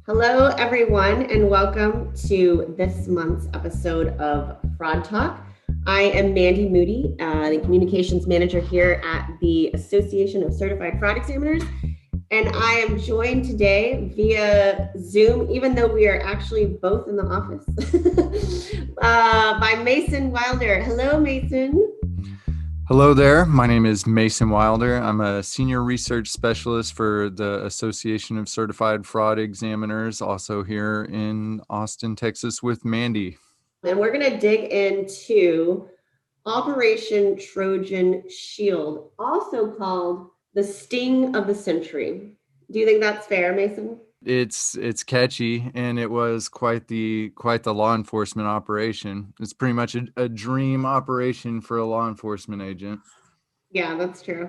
Hello, everyone, and welcome to this month's episode of Fraud Talk. I am Mandy Moody, the Communications Manager here at the Association of Certified Fraud Examiners, and I am joined today via Zoom, even though we are actually both in the office, by Mason Wilder. Hello, Mason. Hello there. My name is Mason Wilder. I'm a Senior Research Specialist for the Association of Certified Fraud Examiners, also here in Austin, Texas with Mandy. And we're going to dig into Operation Trojan Shield, also called the sting of the century. Do you think that's fair, Mason? It's catchy, and it was quite the law enforcement operation. It's pretty much a dream operation for a law enforcement agent. Yeah, that's true.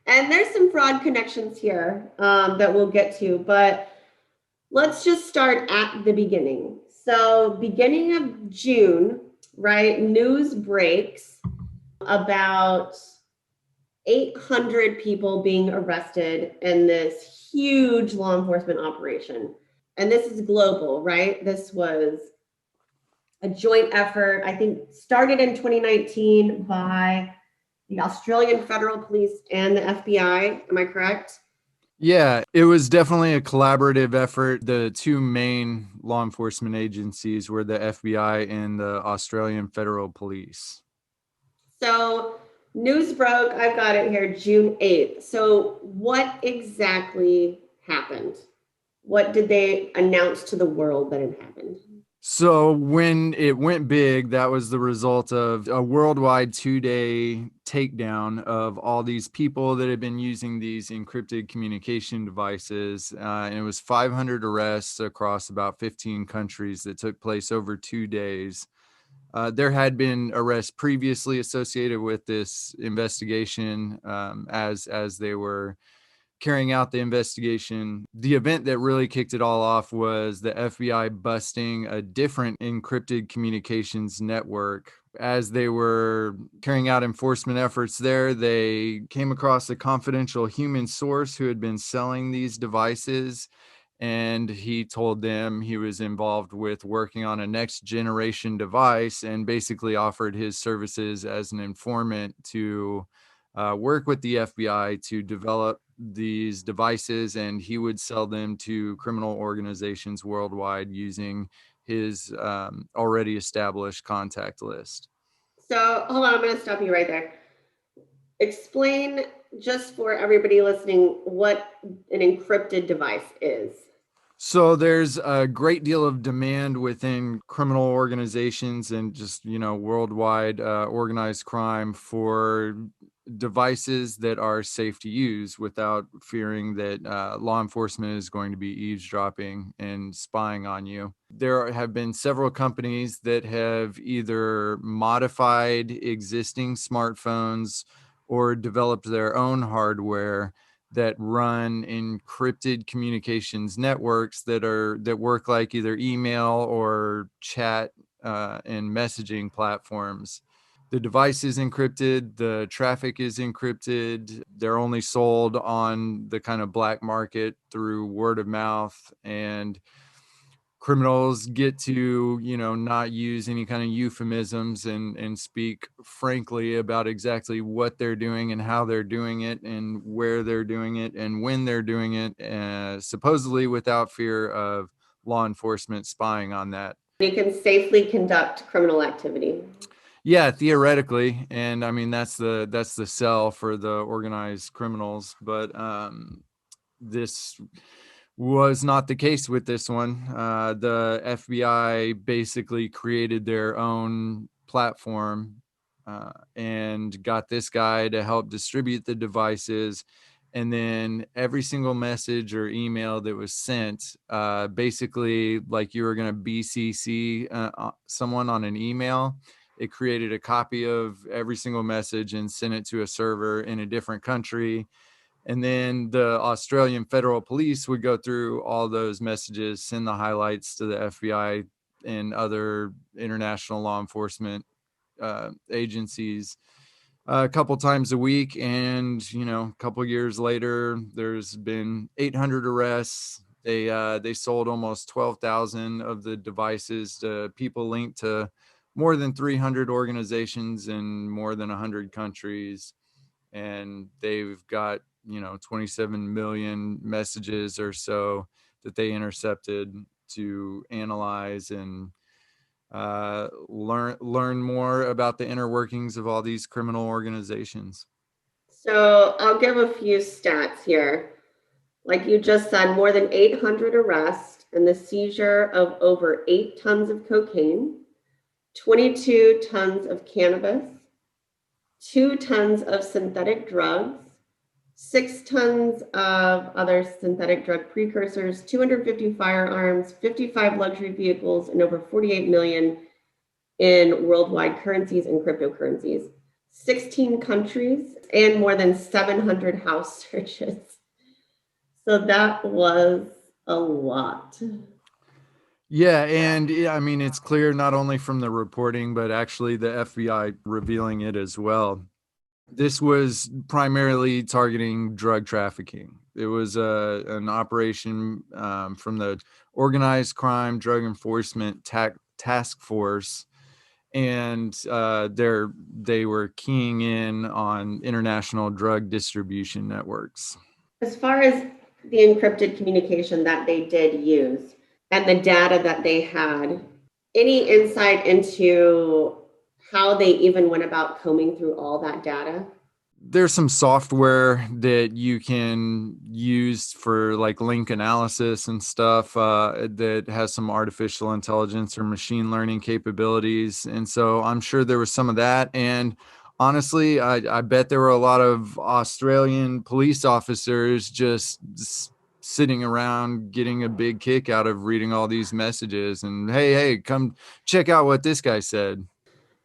And there's some fraud connections here that we'll get to, but let's just start at the beginning. So, beginning of June, right, news breaks about 800 people being arrested in this huge law enforcement operation. And this is global, right? This was a joint effort, I think started in 2019 by the Australian Federal Police and the FBI. Am I correct? Yeah, it was definitely a collaborative effort. The two main law enforcement agencies were the FBI and the Australian Federal Police. So news broke, I've got it here, June 8th. So what exactly happened? What did they announce to the world that had happened? So when it went big, that was the result of a worldwide 2-day takedown of all these people that had been using these encrypted communication devices. And it was 500 arrests across about 15 countries that took place over 2 days. There had been arrests previously associated with this investigation as they were carrying out the investigation. The event that really kicked it all off was the FBI busting a different encrypted communications network. As they were carrying out enforcement efforts there, they came across a confidential human source who had been selling these devices. And he told them he was involved with working on a next generation device and basically offered his services as an informant to work with the FBI to develop these devices, and he would sell them to criminal organizations worldwide using his already established contact list. So hold on, I'm going to stop you right there. Explain, just for everybody listening, what an encrypted device is. So there's a great deal of demand within criminal organizations and just, worldwide organized crime for devices that are safe to use without fearing that law enforcement is going to be eavesdropping and spying on you. There have been several companies that have either modified existing smartphones or developed their own hardware that run encrypted communications networks that work like either email or chat and messaging platforms. The device is encrypted, the traffic is encrypted. They're only sold on the kind of black market through word of mouth, and criminals get to, not use any kind of euphemisms and speak frankly about exactly what they're doing and how they're doing it and where they're doing it and when they're doing it, supposedly without fear of law enforcement spying on that. You can safely conduct criminal activity. Yeah, theoretically, and I mean that's the sell for the organized criminals, but this was not the case with this one. The FBI basically created their own platform and got this guy to help distribute the devices. And then every single message or email that was sent, basically like you were going to BCC someone on an email, it created a copy of every single message and sent it to a server in a different country. And then the Australian Federal Police would go through all those messages, send the highlights to the FBI and other international law enforcement agencies a couple times a week. And, a couple years later, there's been 800 arrests They sold almost 12,000 of the devices to people linked to more than 300 organizations in more than 100 countries. And they've got, 27 million messages or so that they intercepted to analyze and learn more about the inner workings of all these criminal organizations. So I'll give a few stats here. Like you just said, more than 800 arrests and the seizure of over 8 tons of cocaine, 22 tons of cannabis, 2 tons of synthetic drugs, 6 tons of other synthetic drug precursors, 250 firearms, 55 luxury vehicles, and over 48 million in worldwide currencies and cryptocurrencies, 16 countries, and more than 700 house searches. So that was a lot. Yeah, and I mean, it's clear not only from the reporting, but actually the FBI revealing it as well. This was primarily targeting drug trafficking. It was an operation from the Organized Crime Drug Enforcement Task Force, and they were keying in on international drug distribution networks. As far as the encrypted communication that they did use and the data that they had, any insight into how they even went about combing through all that data? There's some software that you can use for like link analysis and stuff that has some artificial intelligence or machine learning capabilities. And so I'm sure there was some of that. And honestly, I bet there were a lot of Australian police officers just sitting around getting a big kick out of reading all these messages and hey, come check out what this guy said.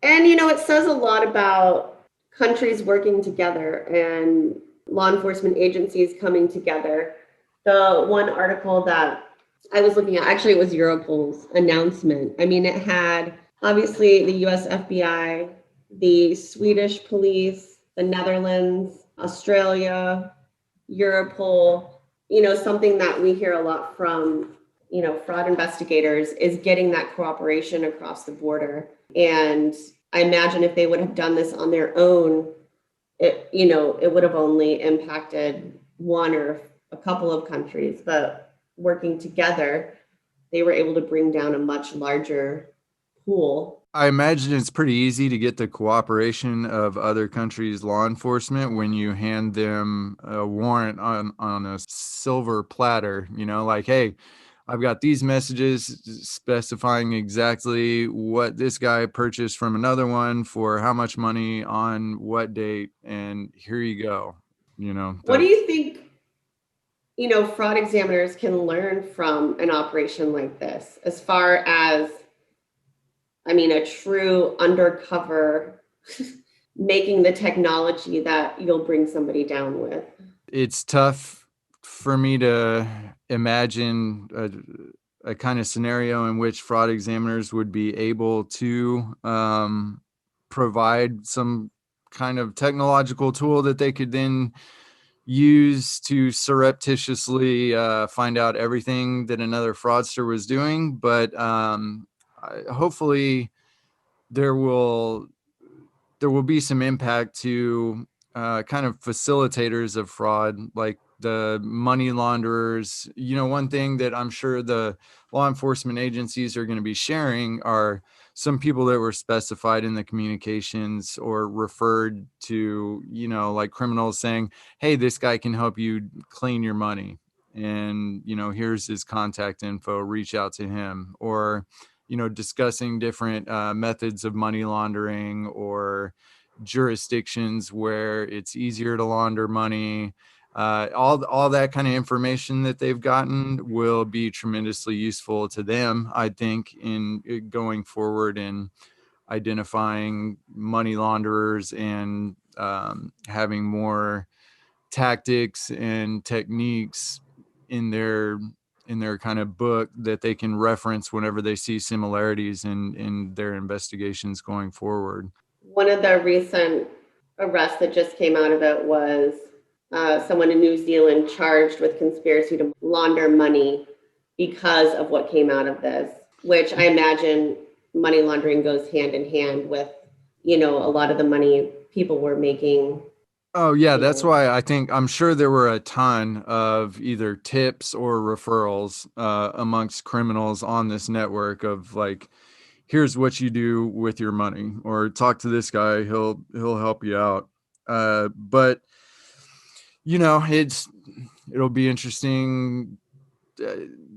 And, it says a lot about countries working together and law enforcement agencies coming together. The one article that I was looking at, actually, it was Europol's announcement. I mean, it had obviously the US FBI, the Swedish police, the Netherlands, Australia, Europol, something that we hear a lot from, fraud investigators is getting that cooperation across the border. And I imagine if they would have done this on their own, it would have only impacted one or a couple of countries, but working together, they were able to bring down a much larger pool. I imagine it's pretty easy to get the cooperation of other countries' law enforcement when you hand them a warrant on a silver platter, like, hey, I've got these messages specifying exactly what this guy purchased from another one for how much money on what date, and here you go. What do you think, fraud examiners can learn from an operation like this as far as, a true undercover making the technology that you'll bring somebody down with? It's tough for me to imagine a kind of scenario in which fraud examiners would be able to provide some kind of technological tool that they could then use to surreptitiously find out everything that another fraudster was doing. But hopefully there will be some impact to kind of facilitators of fraud, like the money launderers. One thing that I'm sure the law enforcement agencies are going to be sharing are some people that were specified in the communications or referred to, like criminals saying, hey, this guy can help you clean your money. And, here's his contact info, reach out to him. Or, discussing different methods of money laundering or jurisdictions where it's easier to launder money. All that kind of information that they've gotten will be tremendously useful to them, I think, in going forward in identifying money launderers and having more tactics and techniques in their kind of book that they can reference whenever they see similarities in their investigations going forward. One of the recent arrests that just came out of it was someone in New Zealand charged with conspiracy to launder money because of what came out of this, which I imagine money laundering goes hand in hand with, a lot of the money people were making. Oh yeah, that's why I'm sure there were a ton of either tips or referrals amongst criminals on this network of like, here's what you do with your money, or talk to this guy, he'll help you out. But it'll be interesting.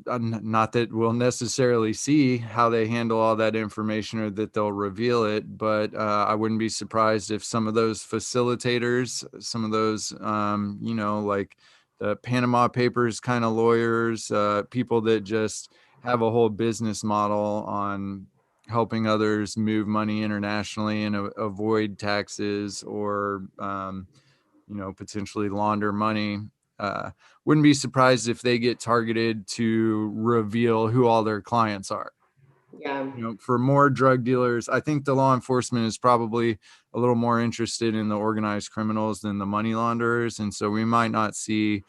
Not that we'll necessarily see how they handle all that information or that they'll reveal it, but I wouldn't be surprised if some of those facilitators, some of those, like the Panama Papers kind of lawyers, people that just have a whole business model on helping others move money internationally and avoid taxes or, potentially launder money. Wouldn't be surprised if they get targeted to reveal who all their clients are. Yeah. For more drug dealers, I think the law enforcement is probably a little more interested in the organized criminals than the money launderers. And so we might not see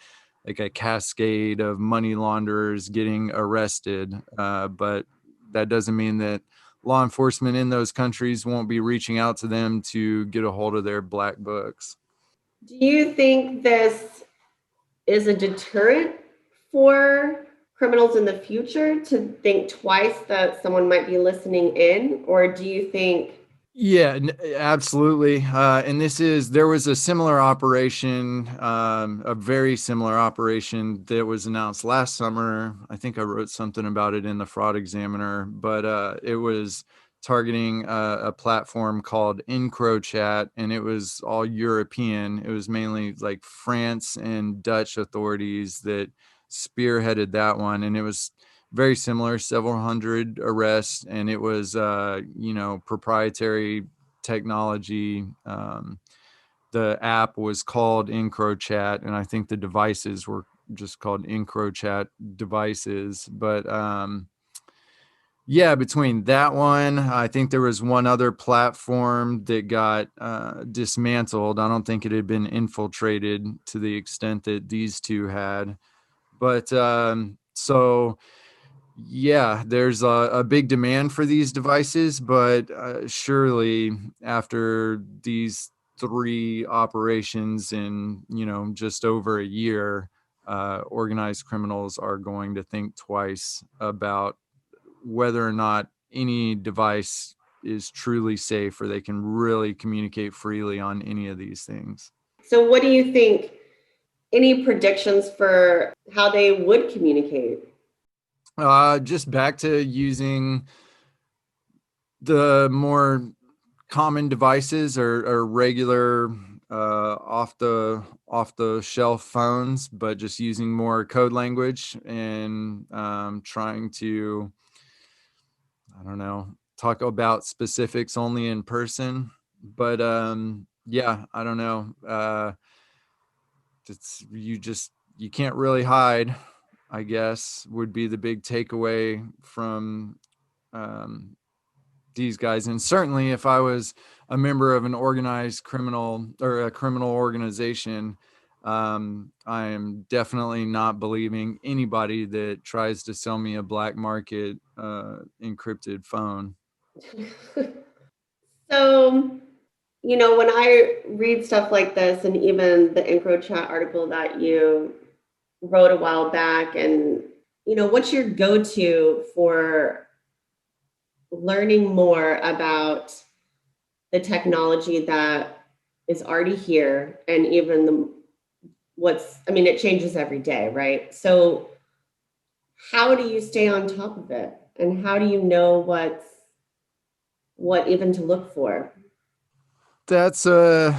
like a cascade of money launderers getting arrested. But that doesn't mean that law enforcement in those countries won't be reaching out to them to get a hold of their black books. Do you think this is a deterrent for criminals in the future to think twice that someone might be listening in? Or do you think? Yeah, absolutely. And there was a similar operation, a very similar operation that was announced last summer. I think I wrote something about it in the Fraud Examiner, but it was targeting a platform called Encrochat, and it was all European. It was mainly like France and Dutch authorities that spearheaded that one, and it was very similar, several hundred arrests, and it was proprietary technology. The app was called Encrochat, and I think the devices were just called Encrochat devices. But yeah, between that one, I think there was one other platform that got dismantled. I don't think it had been infiltrated to the extent that these two had. But so yeah, there's a big demand for these devices, but surely after these 3 operations in, just over a year, organized criminals are going to think twice about whether or not any device is truly safe or they can really communicate freely on any of these things. So what do you think? Any predictions for how they would communicate? Just back to using the more common devices or regular off the shelf phones, but just using more code language and trying to, I don't know, talk about specifics only in person. But yeah, I don't know. You can't really hide, I guess, would be the big takeaway from these guys. And certainly if I was a member of an organized criminal or a criminal organization, I am definitely not believing anybody that tries to sell me a black market encrypted phone. So, when I read stuff like this, and even the EncroChat article that you wrote a while back, and, what's your go-to for learning more about the technology that is already here, and even it changes every day, right? So how do you stay on top of it? And how do you know what even to look for? That's a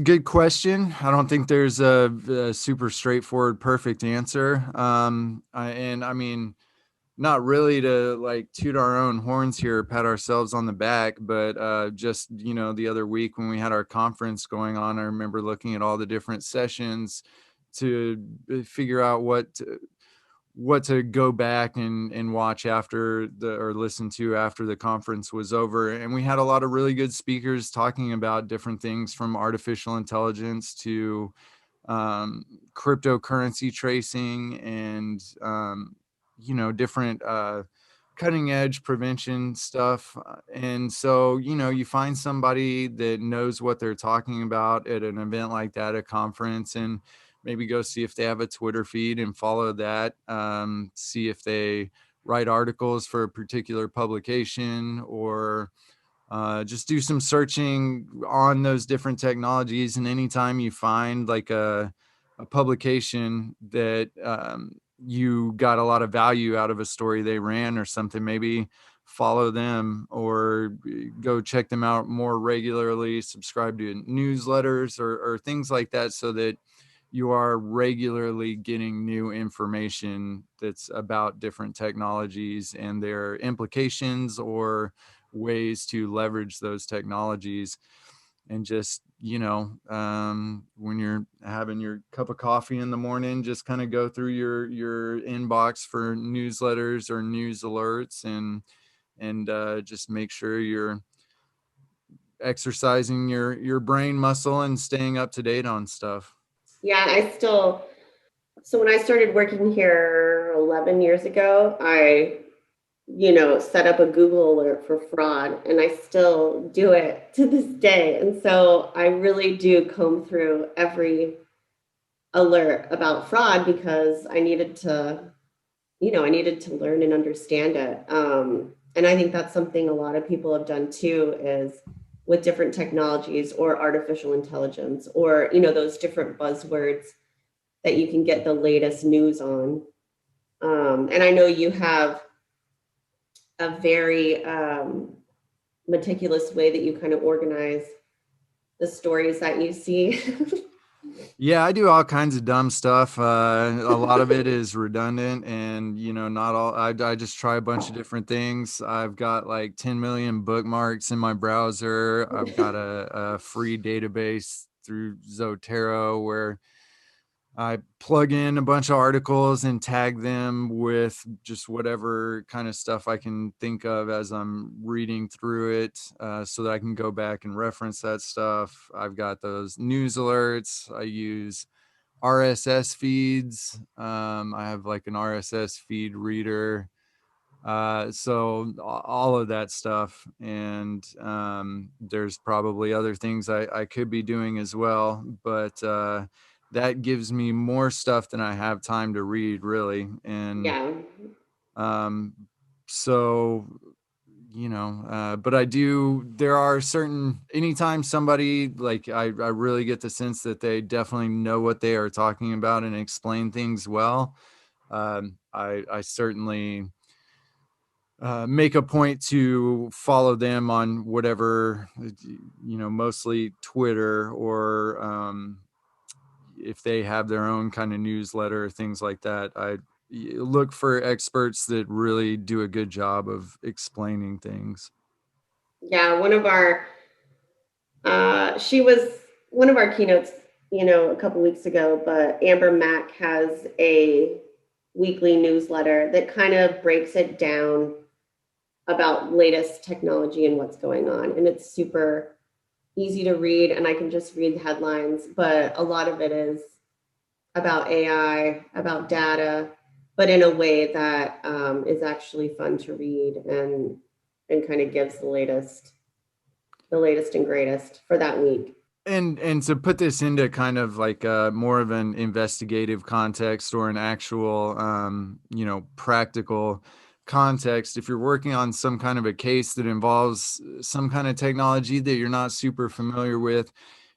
good question. I don't think there's a super straightforward, perfect answer. I mean, not really to like toot our own horns here, pat ourselves on the back, but just the other week when we had our conference going on, I remember looking at all the different sessions to figure out what to go back and watch after or listen to after the conference was over. And we had a lot of really good speakers talking about different things from artificial intelligence to cryptocurrency tracing and different cutting edge prevention stuff. And so, you find somebody that knows what they're talking about at an event like that, a conference, and maybe go see if they have a Twitter feed and follow that. See if they write articles for a particular publication, or just do some searching on those different technologies. And anytime you find like a publication that you got a lot of value out of a story they ran or something, maybe follow them or go check them out more regularly, subscribe to newsletters or things like that, so that you are regularly getting new information that's about different technologies and their implications or ways to leverage those technologies. And just, when you're having your cup of coffee in the morning, just kind of go through your inbox for newsletters or news alerts, and just make sure you're exercising your brain muscle and staying up to date on stuff. Yeah, so when I started working here 11 years ago, I set up a Google alert for fraud, and I still do it to this day. And so I really do comb through every alert about fraud, because I needed to learn and understand it. And I think that's something a lot of people have done too, is with different technologies or artificial intelligence, or, those different buzzwords that you can get the latest news on. And I know you have a very meticulous way that you kind of organize the stories that you see. Yeah, I do all kinds of dumb stuff. A lot of it is redundant, and not all. I just try a bunch of different things. I've got like 10 million bookmarks in my browser. I've got a free database through Zotero where I plug in a bunch of articles and tag them with just whatever kind of stuff I can think of as I'm reading through it, so that I can go back and reference that stuff. I've got those news alerts. I use RSS feeds. I have like an RSS feed reader. So all of that stuff. And there's probably other things I could be doing as well, but that gives me more stuff than I have time to read, really. And Yeah. so, but there are anytime somebody, like, I really get the sense that they definitely know what they are talking about and explain things well. I certainly make a point to follow them on whatever, mostly Twitter, or if they have their own kind of newsletter, things like that. I look for experts that really do a good job of explaining things. Yeah, she was one of our keynotes, a couple weeks ago, but Amber Mack has a weekly newsletter that kind of breaks it down about latest technology and what's going on. And it's super easy to read, and I can just read the headlines, but a lot of it is about AI, about data, but in a way that is actually fun to read, and kind of gives the latest and greatest for that week. And to put this into kind of like more of an investigative context, or an actual, practical context, if you're working on some kind of a case that involves some kind of technology that you're not super familiar with, it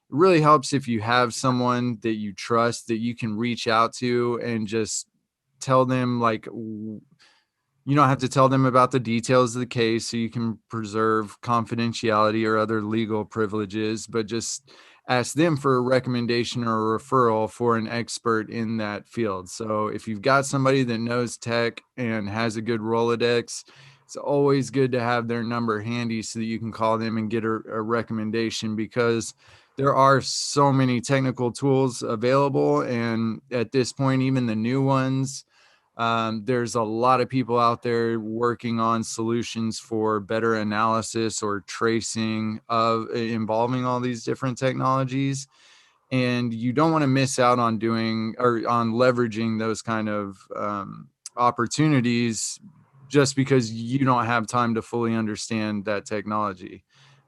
really helps if you have someone that you trust that you can reach out to and just tell them, like, you don't have to tell them about the details of the case, so you can preserve confidentiality or other legal privileges, but just ask them for a recommendation or a referral for an expert in that field. So if you've got somebody that knows tech and has a good Rolodex, it's always good to have their number handy so that you can call them and get a recommendation, because there are so many technical tools available. And at this point, even the new ones, there's a lot of people out there working on solutions for better analysis or tracing of involving all these different technologies. And you don't want to miss out on doing or on leveraging those kind of opportunities just because you don't have time to fully understand that technology.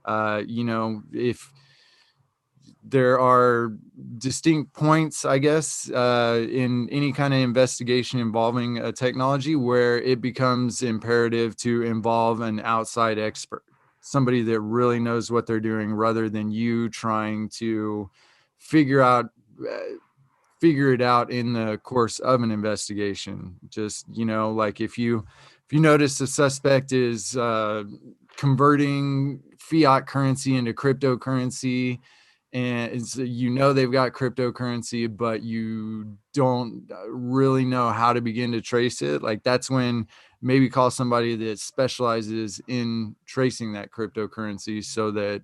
If there are distinct points, I guess, in any kind of investigation involving a technology where it becomes imperative to involve an outside expert, somebody that really knows what they're doing, rather than you trying to figure it out in the course of an investigation. Just, like if you notice a suspect is converting fiat currency into cryptocurrency, and they've got cryptocurrency, but you don't really know how to begin to trace it, like that's when maybe call somebody that specializes in tracing that cryptocurrency, so that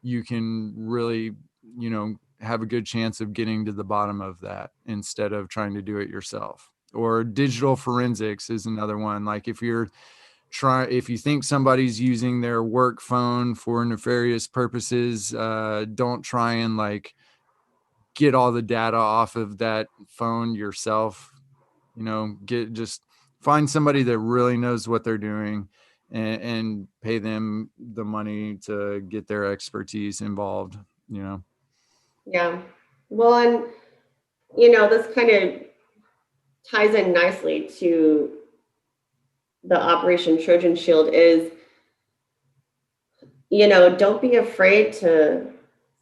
you can really have a good chance of getting to the bottom of that instead of trying to do it yourself. Or digital forensics is another one. Like if you think somebody's using their work phone for nefarious purposes, don't try and get all the data off of that phone yourself. Just find somebody that really knows what they're doing, and pay them the money to get their expertise involved. Yeah. Well, and this kind of ties in nicely to the Operation Trojan Shield is, don't be afraid to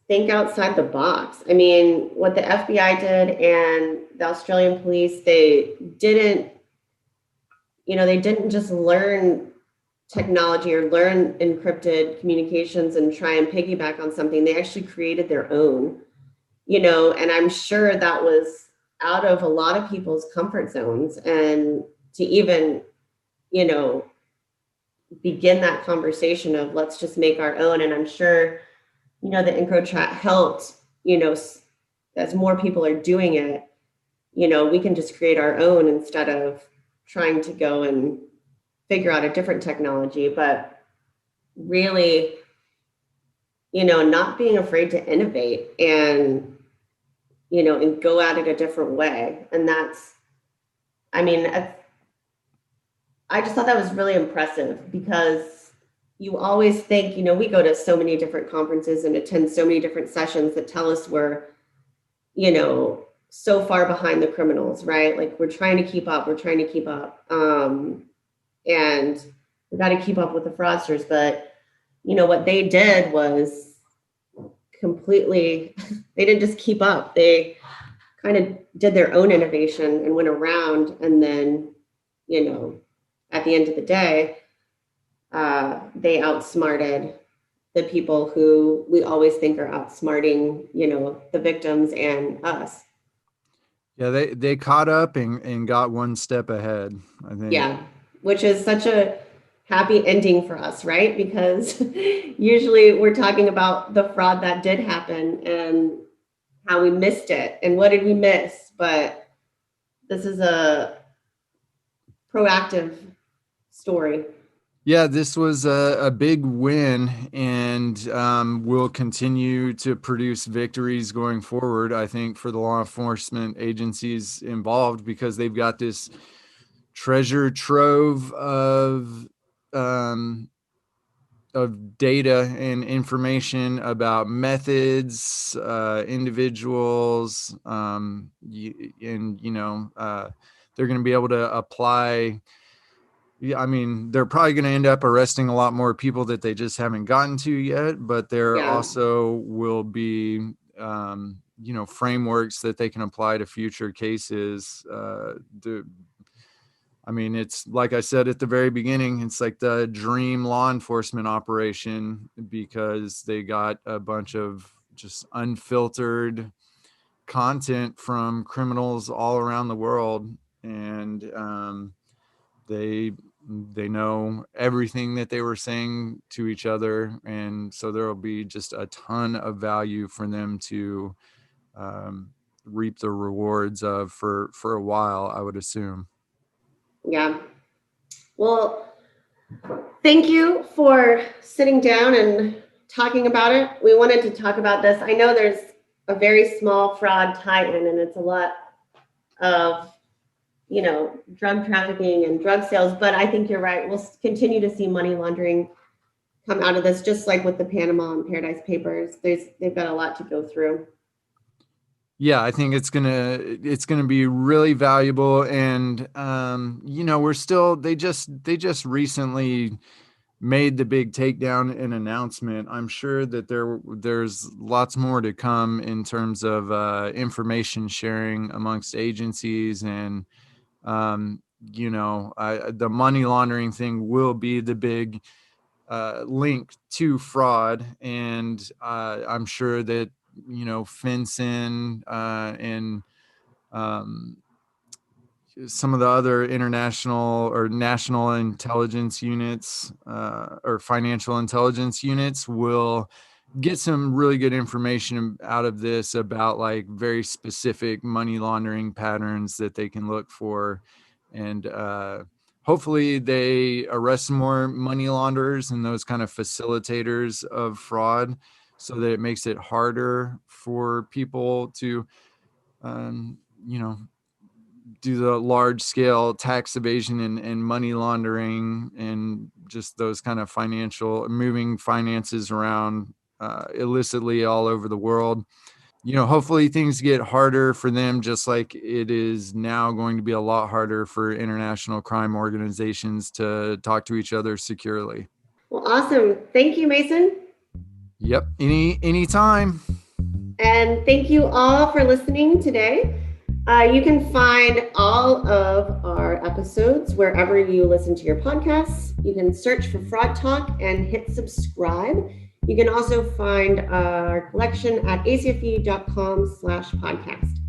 think outside the box. I mean, what the FBI did and the Australian police, they didn't just learn technology or learn encrypted communications and try and piggyback on something. They actually created their own, and I'm sure that was out of a lot of people's comfort zones. And to even, begin that conversation of let's just make our own. And I'm sure, the infiltrate helped, as more people are doing it, we can just create our own instead of trying to go and figure out a different technology. But really, not being afraid to innovate and, and go at it a different way. And I just thought that was really impressive, because you always think, we go to so many different conferences and attend so many different sessions that tell us we're, so far behind the criminals, right? Like we're trying to keep up. And we got to keep up with the fraudsters. But, what they did was completely, they didn't just keep up. They kind of did their own innovation and went around. And then, at the end of the day, they outsmarted the people who we always think are outsmarting, the victims and us. Yeah, they caught up and got one step ahead, I think. Yeah, which is such a happy ending for us, right? Because usually we're talking about the fraud that did happen and how we missed it and what did we miss. But this is a proactive story. Yeah, this was a big win, and will continue to produce victories going forward, I think, for the law enforcement agencies involved, because they've got this treasure trove of data and information about methods, individuals, and they're going to be able to apply. Yeah, I mean, they're probably going to end up arresting a lot more people that they just haven't gotten to yet, but there also will be, frameworks that they can apply to future cases. It's like I said at the very beginning, it's like the dream law enforcement operation, because they got a bunch of just unfiltered content from criminals all around the world. And they know everything that they were saying to each other, and so there will be just a ton of value for them to reap the rewards of for a while, I would assume. Yeah. Well, thank you for sitting down and talking about it. We wanted to talk about this. I know there's a very small fraud tie-in, and it's a lot of drug trafficking and drug sales. But I think you're right. We'll continue to see money laundering come out of this, just like with the Panama and Paradise Papers. They've got a lot to go through. Yeah, I think it's gonna be really valuable, and they just recently made the big takedown and announcement. I'm sure that there's lots more to come in terms of information sharing amongst agencies, and the money laundering thing will be the big link to fraud, and I'm sure that FinCEN and some of the other international or national intelligence units or financial intelligence units will get some really good information out of this about like very specific money laundering patterns that they can look for, and hopefully they arrest more money launderers and those kind of facilitators of fraud, so that it makes it harder for people to do the large scale tax evasion and money laundering and just those kind of moving finances around illicitly all over the world. Hopefully things get harder for them, just like it is now going to be a lot harder for international crime organizations to talk to each other securely. Well, awesome. Thank you, Mason. Yep. Anytime. And thank you all for listening today. You can find all of our episodes wherever you listen to your podcasts. You can search for Fraud Talk and hit subscribe. You can also find our collection at acfe.com/podcast.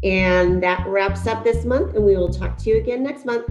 And that wraps up this month, and we will talk to you again next month.